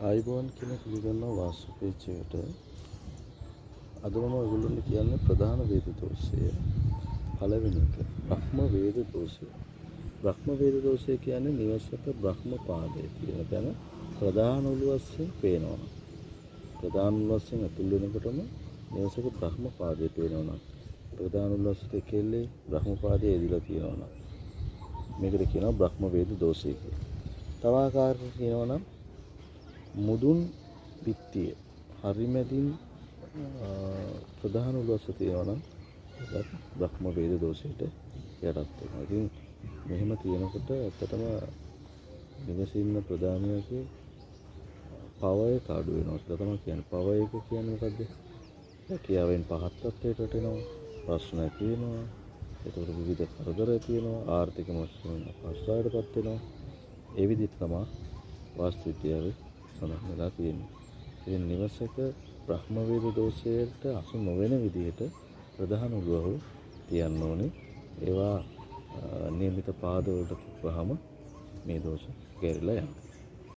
ආයිබෝන් කියන පිළිගන්නවා වාස්තුපේච්චයට. අද මම ඔයගොල්ලන්ට කියන්නේ ප්‍රධාන වේද දෝෂය. පළවෙනි එක බ්‍රහ්ම වේද දෝෂය. බ්‍රහ්ම වේද දෝෂය කියන්නේ නිවසක බ්‍රහ්ම පාදයේ තියෙන තැන ප්‍රධාන උළුවස්යෙන් පේනවා. ප්‍රධාන උළුවස්යෙන් ඇතුල් වෙනකොටම නිවසක බ්‍රහ්ම පාදයේ පේනවා. ප්‍රධාන උළුවස්සේ කෙල්ලේ බ්‍රහ්ම පාදයේ එදිලා තියෙනවා. මේකට කියනවා බ්‍රහ්ම වේද දෝෂය කියලා. තව ආකාරයකට කියනවා නම් මුදුන් පිටිය හරිමැදින් ප්‍රධාන උළුවස්ස තියෙනවා නම් ඒකත් බ්‍රහ්ම වේද දෝෂයට යටත් වෙනවා. ඉතින් මෙහෙම තියෙනකොට ඇත්තටම නිවසේ ඉන්න ප්‍රධානියගේ පවය කාඩු වෙනවා කියලා තමයි කියන්නේ. පවය එක කියන්නේ මොකද්ද? කියාවෙන් පහත් තත්ත්වයට වැටෙනවා. ප්‍රශ්න ඇති වෙනවා. ඒතකොට විවිධ කරදර ඇති වෙනවා. ආර්ථික මොහොතේ අපහසුතාවයටපත් වෙනවා. ඒ විදිහට තමයි වාස්තු විද්‍යාවේ සඳහන් වෙලා තියෙන්නේ. ඉතින් නිවසක බ්‍රහ්ම වේද දෝෂයට අසු නොවන විදිහට ප්‍රධාන උළුව තියන්න ඕනේ. ඒවා නියමිත පාදවලට තිබ්බහම මේ දෝෂ ගැරිලා යනවා.